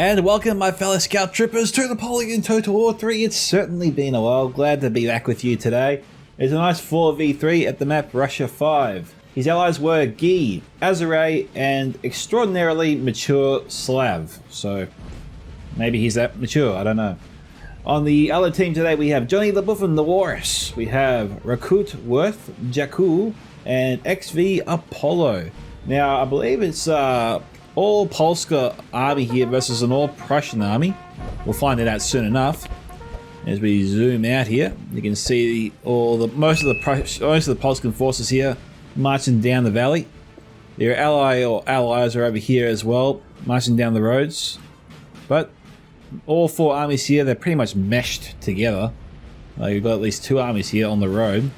And welcome my fellow scout troopers to Napoleon Total War 3. It's certainly been a while. Glad to be back with you today. It's a nice 4v3 at the map Russia 5. His allies were Guy, Azure, and extraordinarily mature Slav. So maybe he's that mature, I don't know. On the other team today we have Johnny the Buffon the Walrus. We have Rakut Worth, Jakul, and XV Apollo. Now I believe it's all Polska army here versus an all Prussian army. We'll find it out soon enough. As we zoom out here, you can see most of the Polskan forces here marching down the valley. Their allies are over here as well, marching down the roads. But all four armies here, they're pretty much meshed together. You've got at least two armies here on the road.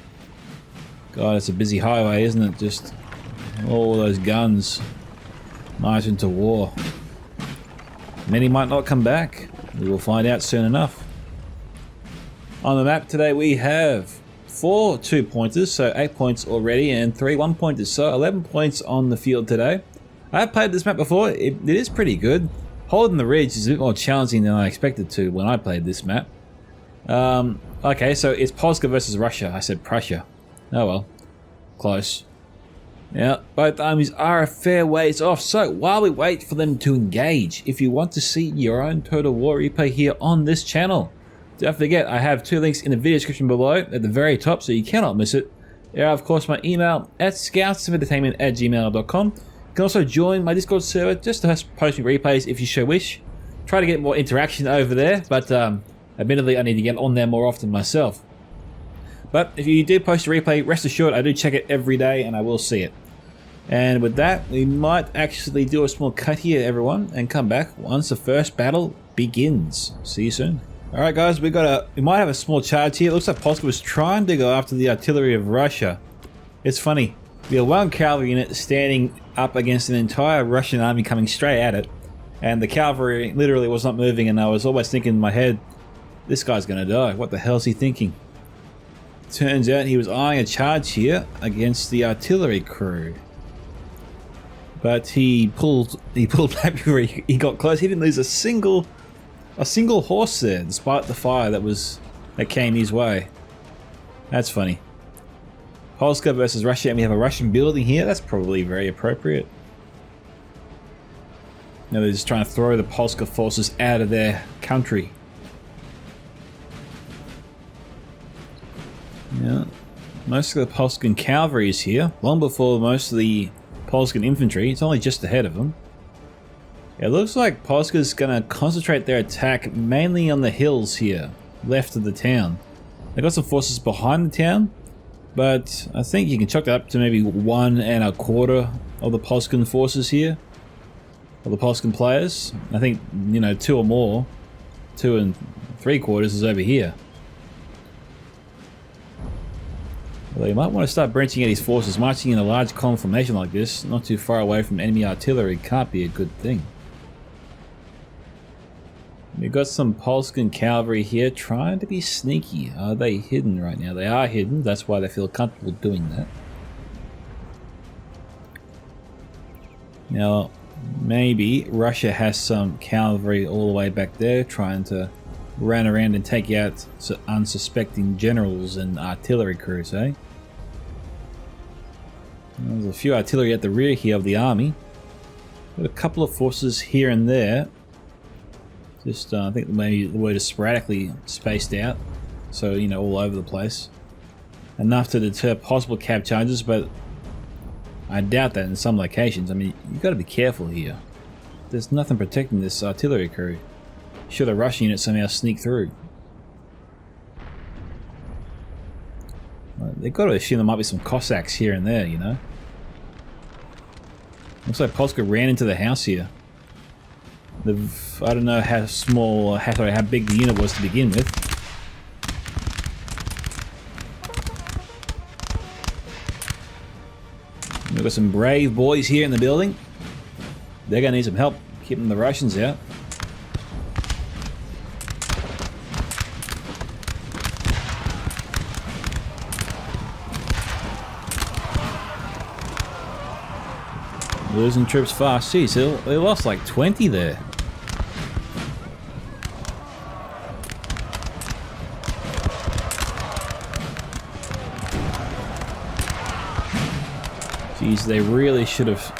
God, it's a busy highway, isn't it? Just all those guns marching to war. Many might not come back. We will find out soon enough. On the map today we have 4 2-pointers, so 8 points already, and 3 1-pointers, so 11 points on the field today. I have played this map before. It is pretty good. Holding the ridge is a bit more challenging than I expected to when I played this map. Okay, so it's Polska versus Russia. I said Prussia. Oh well, close. Yeah, both armies are a fair ways off, so while we wait for them to engage, if you want to see your own Total War replay here on this channel, don't forget I have 2 links in the video description below at the very top, so you cannot miss it. There are of course my email at scoutsoфentertainment@gmail.com. You can also join my Discord server just to post me replays if you so wish. Try to get more interaction over there, but admittedly I need to get on there more often myself. But if you do post a replay, rest assured I do check it every day and I will see it. And with that, we might actually do a small cut here, everyone, and come back once the first battle begins. See you soon. Alright guys, we might have a small charge here. It looks like Polska was trying to go after the artillery of Russia. It's funny, we have 1 cavalry unit standing up against an entire Russian army coming straight at it, and the cavalry literally was not moving, and I was always thinking in my head, this guy's gonna die. What the hell is he thinking? Turns out he was eyeing a charge here against the artillery crew. But he pulled back before he got close. He didn't lose a single horse there, despite the fire that came his way. That's funny. Polska versus Russia, and we have a Russian building here. That's probably very appropriate. Now they're just trying to throw the Polska forces out of their country. Yeah, most of the Polskan cavalry is here, long before most of the Polskan infantry. It's only just ahead of them. It looks like Polska's gonna concentrate their attack mainly on the hills here, left of the town. They've got some forces behind the town, but I think you can chalk that up to maybe 1 1/4 of the Polskan forces here, or the Polskan players. I think, you know, 2 or more, 2 3/4 is over here. Well, you might want to start branching out his forces. Marching in a large column formation like this, not too far away from enemy artillery, can't be a good thing. We've got some Polskan cavalry here trying to be sneaky. Are they hidden right now? They are hidden, that's why they feel comfortable doing that. Now, maybe Russia has some cavalry all the way back there trying to run around and take out unsuspecting generals and artillery crews, eh? There's a few artillery at the rear here of the army. Got a couple of forces here and there. Just, I think maybe the word is sporadically spaced out. So, you know, all over the place. Enough to deter possible cab charges, but I doubt that in some locations. I mean, you've got to be careful here. There's nothing protecting this artillery crew. Should a Russian unit somehow sneak through? They've got to assume there might be some Cossacks here and there, you know. Looks like Polska ran into the house here. I don't know how small, how big the unit was to begin with. We've got some brave boys here in the building. They're going to need some help keeping the Russians out. Losing troops fast. Jeez, they lost like 20 there. Geez, they really should have,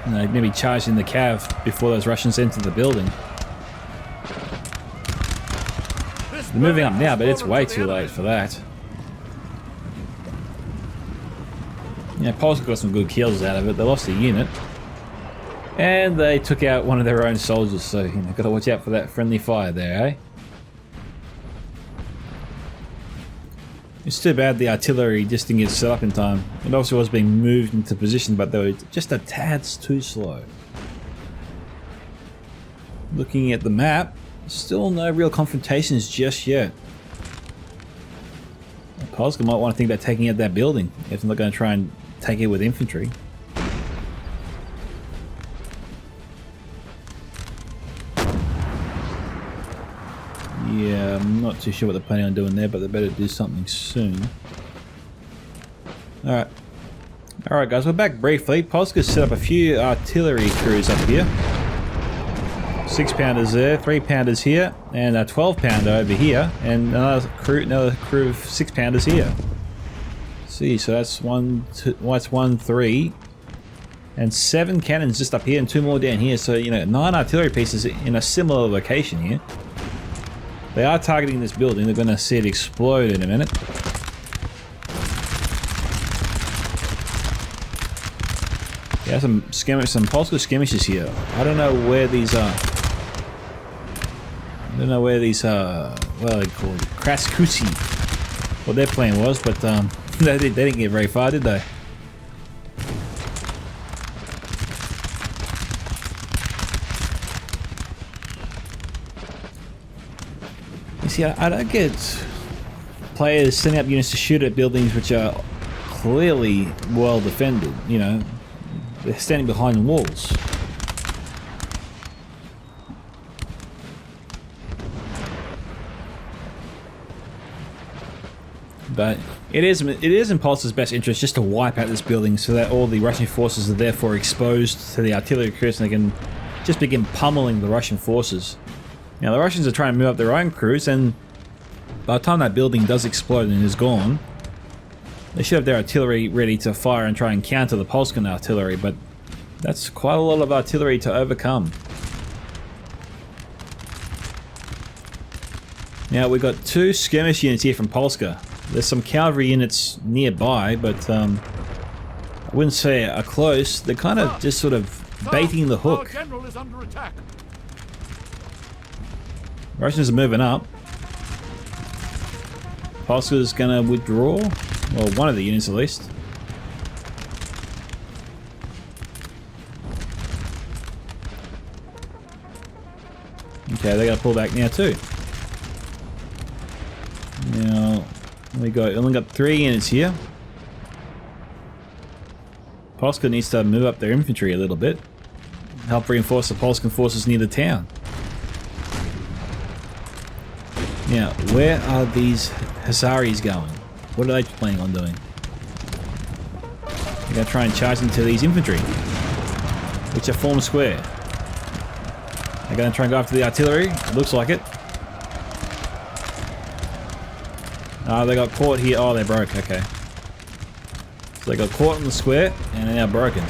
you know, maybe charged in the cav before those Russians entered the building. They're moving up now, but it's way too late for that. Yeah, Polska got some good kills out of it. They lost a unit. And they took out one of their own soldiers, so, you know, gotta watch out for that friendly fire there, eh? It's too bad the artillery just didn't get set up in time. It also was being moved into position, but they were just a tad too slow. Looking at the map, still no real confrontations just yet. Polska might want to think about taking out that building if they're not going to try and take it with infantry. Yeah, I'm not too sure what they're planning on doing there, but they better do something soon. Alright. Alright guys, we're back briefly. Polska's set up a few artillery crews up here. 6-pounders there, 3-pounders here, and a 12-pounder over here, and another crew of 6-pounders here. See, so that's 1, 3, and 7 cannons just up here, and 2 more down here. So, you know, 9 artillery pieces in a similar location here. They are targeting this building. They're going to see it explode in a minute. Yeah, some Polska skirmishes here. I don't know where these are. I don't know where these what are they called? Kraskusi. What their plan was, but they didn't get very far, did they? You see, I don't get players sending up units to shoot at buildings which are clearly well defended. You know, they're standing behind walls. But it is in Polska's best interest just to wipe out this building so that all the Russian forces are therefore exposed to the artillery crews and they can just begin pummeling the Russian forces. Now the Russians are trying to move up their own crews, and by the time that building does explode and is gone, they should have their artillery ready to fire and try and counter the Polskan artillery, but that's quite a lot of artillery to overcome. Now we've got 2 skirmish units here from Polska. There's some cavalry units nearby, but I wouldn't say are close. They're kind of just sort of baiting the hook. Russians are moving up. Polska's gonna withdraw. Well, one of the units at least. Okay, they gotta pull back now too. Now we only got 3 units here. Polska needs to move up their infantry a little bit. Help reinforce the Polskan forces near the town. Now, where are these Husaris going? What are they planning on doing? They're going to try and charge into these infantry, which are formed square. They're going to try and go after the artillery. It looks like it. Oh, they got caught here. Oh, they're broke. Okay. So they got caught in the square and they're now broken.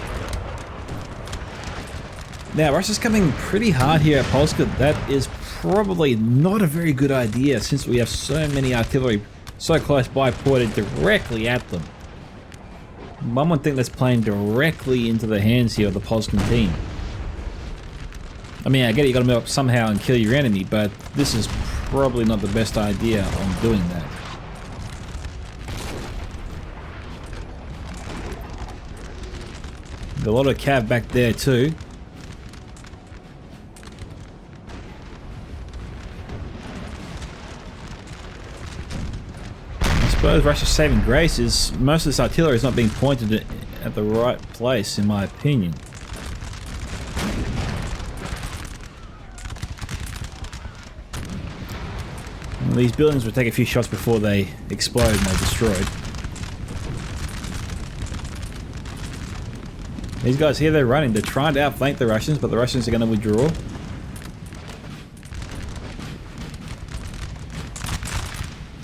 Now, Russia's coming pretty hard here at Polska. That is probably not a very good idea since we have so many artillery so close by, pointed directly at them. One would think that's playing directly into the hands here of the Polskan team. I mean, I get it, you gotta move up somehow and kill your enemy, but this is probably not the best idea on doing that. Got a lot of cav back there too. I suppose Russia's saving grace is most of this artillery is not being pointed at the right place, in my opinion. And these buildings will take a few shots before they explode and they're destroyed. These guys here, they're running. They're trying to outflank the Russians, but the Russians are going to withdraw.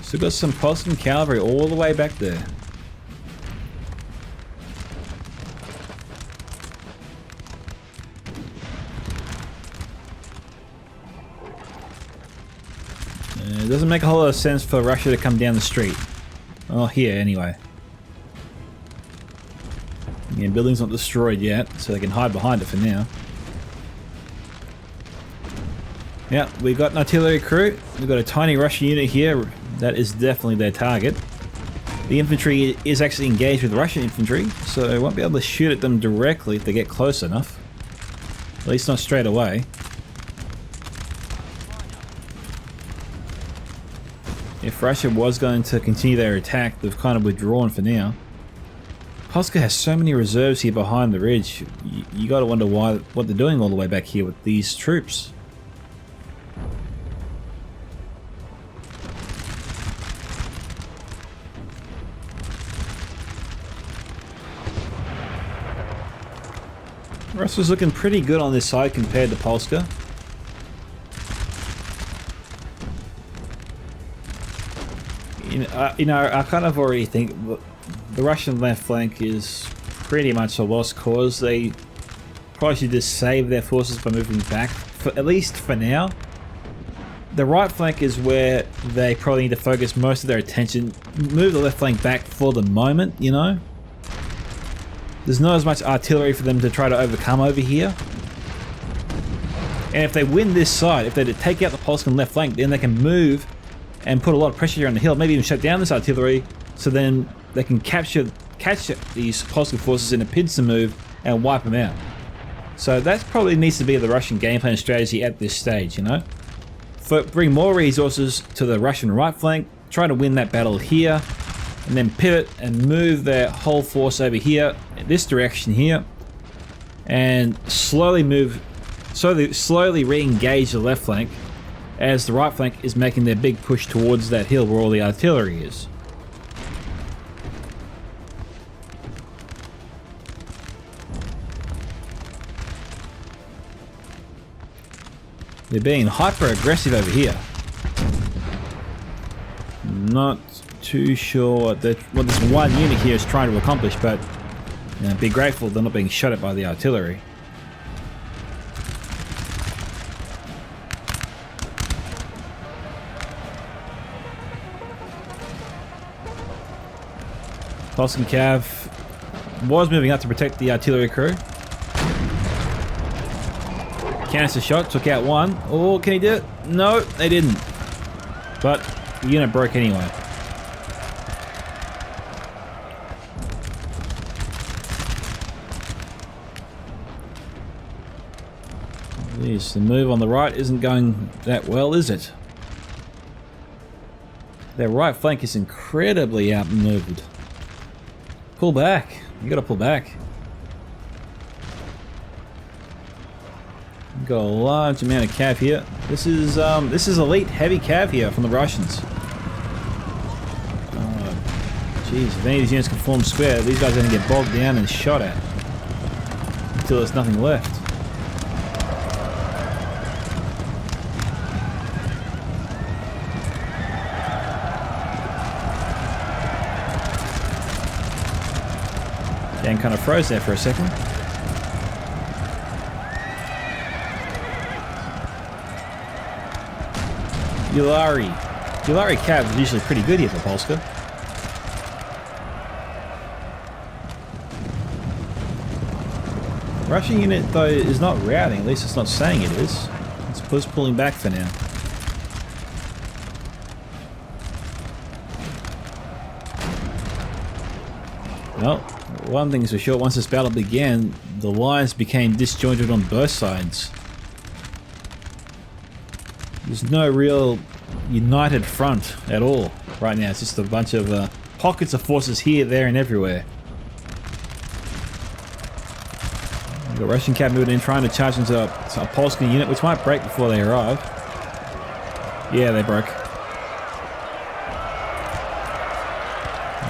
Still got some Polskan cavalry all the way back there. It doesn't make a whole lot of sense for Russia to come down the street. Oh, here anyway. Yeah, building's not destroyed yet, so they can hide behind it for now. Yeah, we got an artillery crew. We've got a tiny Russian unit here. That is definitely their target. The infantry is actually engaged with Russian infantry, so they won't be able to shoot at them directly if they get close enough. At least not straight away. If Russia was going to continue their attack, they've kind of withdrawn for now. Polska has so many reserves here behind the ridge. You gotta wonder what they're doing all the way back here with these troops. Russia's looking pretty good on this side compared to Polska. You know, I kind of already think the Russian left flank is pretty much a lost cause. They probably should just save their forces by moving back, at least for now. The right flank is where they probably need to focus most of their attention. Move the left flank back for the moment, you know? There's not as much artillery for them to try to overcome over here. And if they win this side, if they take out the Polska left flank, then they can move and put a lot of pressure here on the hill, maybe even shut down this artillery, so then they can catch these Polska forces in a pincer move and wipe them out. So that probably needs to be the Russian game plan strategy at this stage, you know? Bring more resources to the Russian right flank, try to win that battle here, and then pivot and move their whole force over here, in this direction here, and slowly re-engage the left flank as the right flank is making their big push towards that hill where all the artillery is. They're being hyper aggressive over here. Not too sure what this one unit here is trying to accomplish, but you know, be grateful they're not being shot at by the artillery. Polska Cav was moving up to protect the artillery crew. Canister shot, took out one. Oh, can he do it? No, they didn't. But the unit broke anyway. Jeez, the move on the right isn't going that well, is it? Their right flank is incredibly outmaneuvered. Pull back. You gotta pull back. We've got a large amount of cav here. This is elite heavy cav here from the Russians. Jeez, if any of these units can form square, these guys are gonna get bogged down and shot at until there's nothing left. Game kind of froze there for a second. Yulari cav is usually pretty good here for Polska. Russian unit though is not routing, at least it's not saying it is. It's just pulling back for now. Well, one thing is for sure, once this battle began, the lines became disjointed on both sides. There's no real united front at all right now. It's just a bunch of pockets of forces here, there, and everywhere. We've got Russian cav moving in, trying to charge into a Polska unit, which might break before they arrive. Yeah, they broke.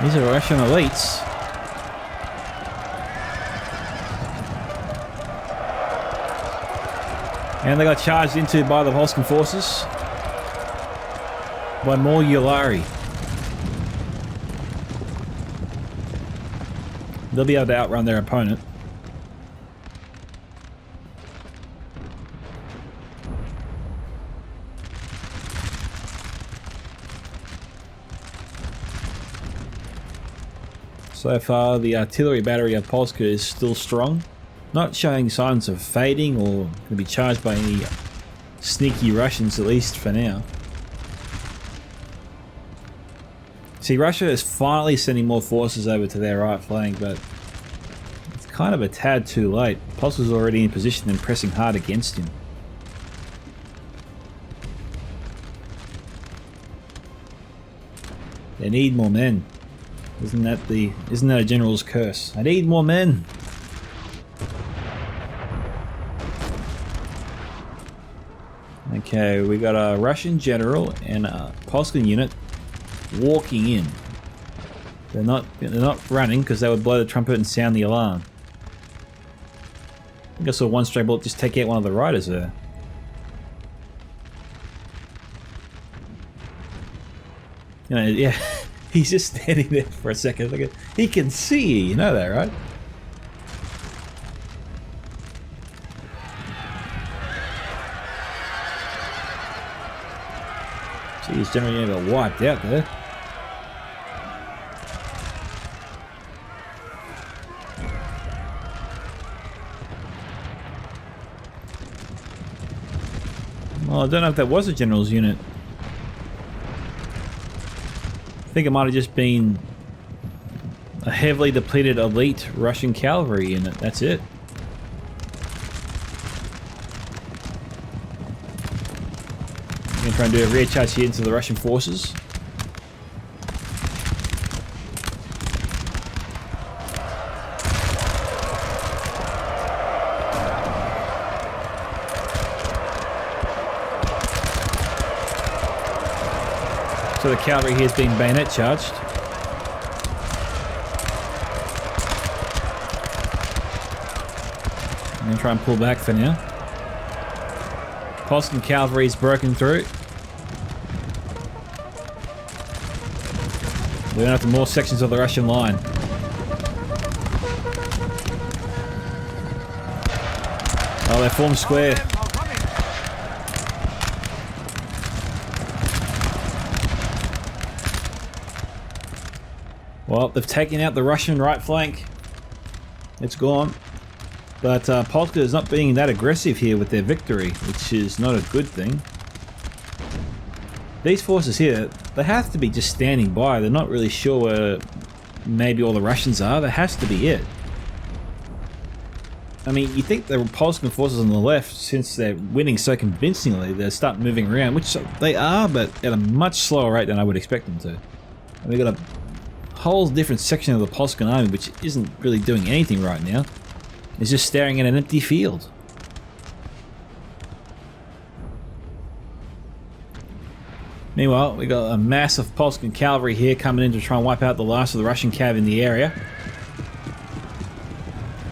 These are Russian elites. And they got charged into by the Polskan forces. By more Yulari. They'll be able to outrun their opponent. So far, the artillery battery of Polska is still strong, not showing signs of fading or going to be charged by any sneaky Russians, at least for now. See, Russia is finally sending more forces over to their right flank, but it's kind of a tad too late. Polska's already in position and pressing hard against him. They need more men. Isn't that a general's curse? I need more men. Okay, we got a Russian general and a Polskan unit walking in. They're not running because they would blow the trumpet and sound the alarm. I think I saw one stray bullet just take out one of the riders there. You know, yeah, he's just standing there for a second. Look at, he can see you, you know that, right? Geez, generally got wiped out there. Well, I don't know if that was a general's unit. I think it might have just been a heavily depleted elite Russian cavalry unit. That's it. I'm going to try and do a rear charge here into the Russian forces. So the cavalry here is being bayonet charged. I'm going to try and pull back for now. Polskan cavalry is broken through. We're going after more sections of the Russian line. Oh, they formed square. Well, they've taken out the Russian right flank. It's gone. But Polska is not being that aggressive here with their victory, which is not a good thing. These forces here, they have to be just standing by. They're not really sure where maybe all the Russians are. That has to be it. I mean, you think the Polskan forces on the left, since they're winning so convincingly, they'll start moving around, which they are, but at a much slower rate than I would expect them to. And we've got a whole different section of the Polskan army which isn't really doing anything right now. It's just staring at an empty field. Meanwhile, we got a mass of Polskan cavalry here coming in to try and wipe out the last of the Russian cav in the area.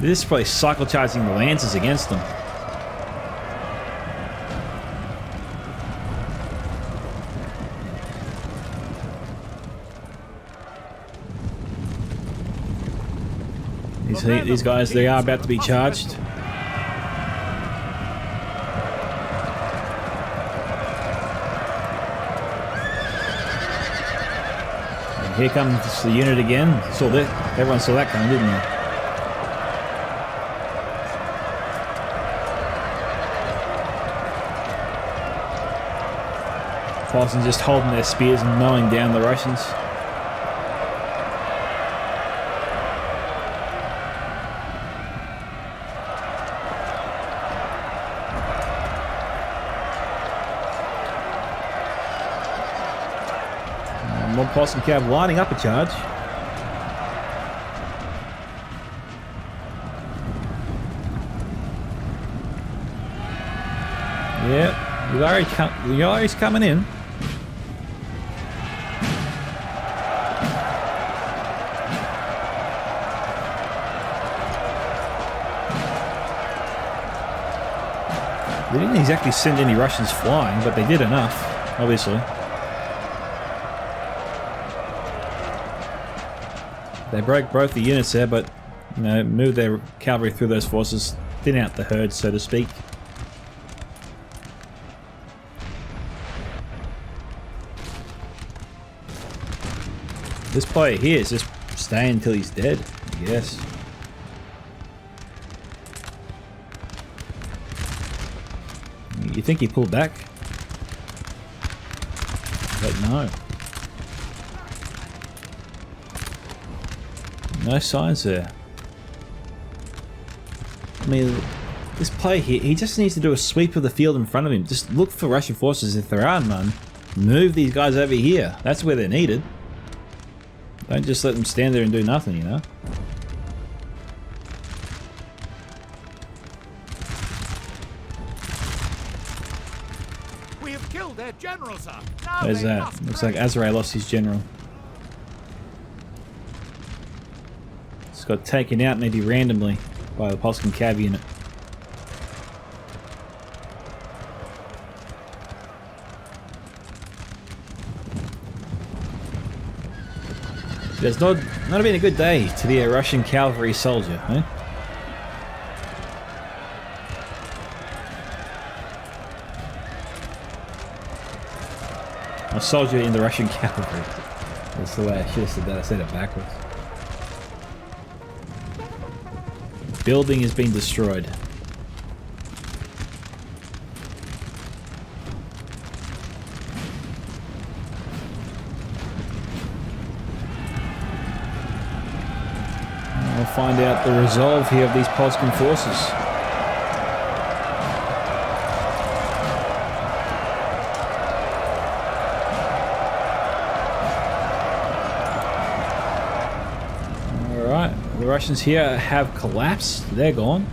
This is probably cycle charging the lancers against them. These guys, they are about to be charged. And here comes the unit again. Saw that. Everyone saw that coming, didn't they? Polskan just holding their spears and mowing down the Russians. More Polskan cav lining up a charge. Yeah, the Irish coming in. They didn't exactly send any Russians flying, but they did enough, obviously. They broke both the units there, but you know, moved their cavalry through those forces, thin out the herd, so to speak. This player here is just stay until he's dead, I guess. You think he pulled back? But no. No signs there. I mean, this player here, he just needs to do a sweep of the field in front of him. Just look for Russian forces. If there are none, move these guys over here. That's where they're needed. Don't just let them stand there and do nothing, you know? We have killed their general, sir. Where's that? Looks like Azrael lost his general. Just got taken out maybe randomly by the Polskan cav unit. It's not been a good day to be a Russian cavalry soldier, eh? A soldier in the Russian cavalry. That's the way I should have said that. I said it backwards. Building has been destroyed. We'll find out the resolve here of these Polskan forces. Alright, the Russians here have collapsed. They're gone.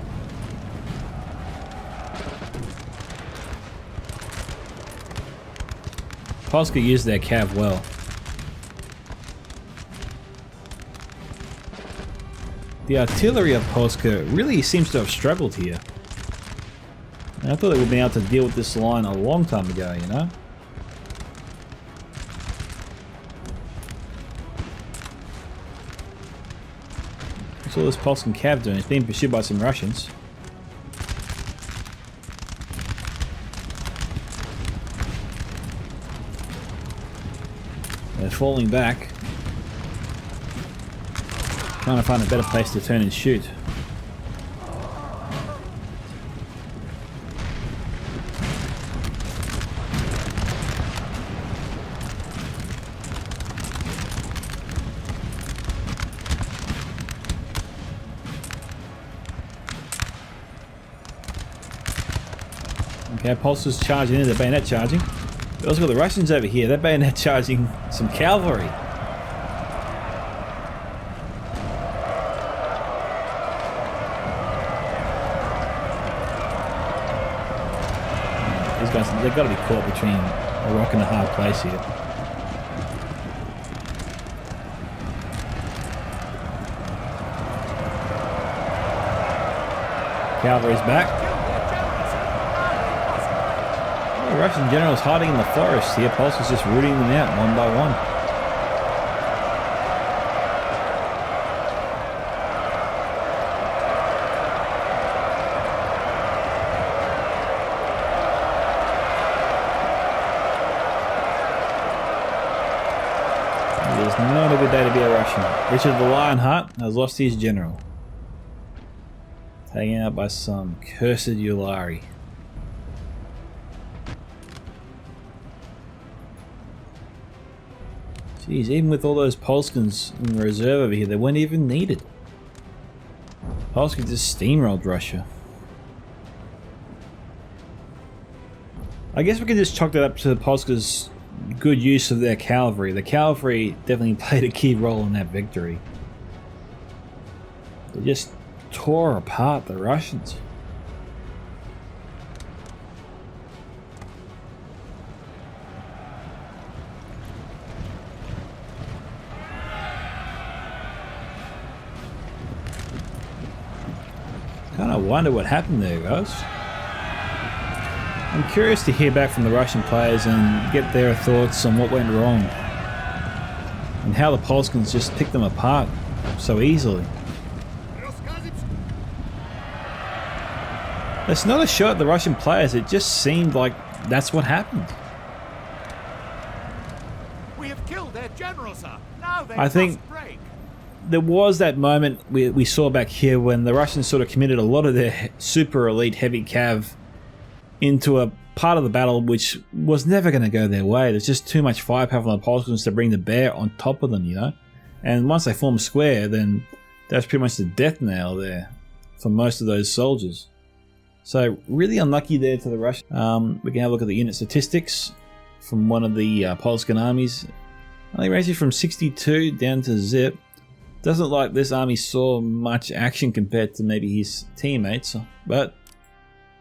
Polska used their cav well. The artillery of Polska really seems to have struggled here. I thought they would have been able to deal with this line a long time ago, you know? What's all this Polskan cav doing? It's being pursued by some Russians. They're falling back. Trying to find a better place to turn and shoot. Okay, Polska's charging in, they're bayonet charging. We also got the Russians over here, they're bayonet charging some cavalry. These guys, they've got to be caught between a rock and a hard place here. Cavalry's back. The Russian general's hiding in the forest here. Polska's just rooting them out one by one. It is not a good day to be a Russian. Richard the Lionheart has lost his general. Taken out by some cursed Ulari. Jeez, even with all those Polskans in reserve over here, they weren't even needed. Polska just steamrolled Russia. I guess we can just chalk that up to Polska's good use of their cavalry. The cavalry definitely played a key role in that victory. They just tore apart the Russians. Kind of wonder what happened there, guys. I'm curious to hear back from the Russian players and get their thoughts on what went wrong and how the Polskans just picked them apart so easily. It's not a shot at the Russian players, it just seemed like that's what happened. We have killed their general, sir. Now they I think must break. there was that moment we saw back here when the Russians sort of committed a lot of their super elite heavy cav into a part of the battle which was never going to go their way. There's just too much firepower from the Polskans to bring the bear on top of them, you know. And once they form a square, then that's pretty much the death nail there for most of those soldiers. So really unlucky there to the Russians. We can have a look at the unit statistics from one of the Polskan armies. Only ranges from 62 down to zip. Doesn't look like this army saw much action compared to maybe his teammates, but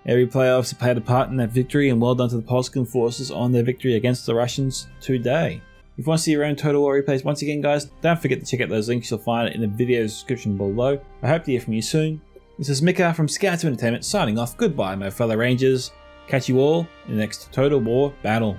every player obviously played a part in that victory, and well done to the Polskan forces on their victory against the Russians today. If you want to see your own Total War replays, once again guys, don't forget to check out those links. You'll find it in the video description below. I hope to hear from you soon. This is Mika from Scouts of Entertainment signing off. Goodbye my fellow Rangers. Catch you all in the next Total War battle.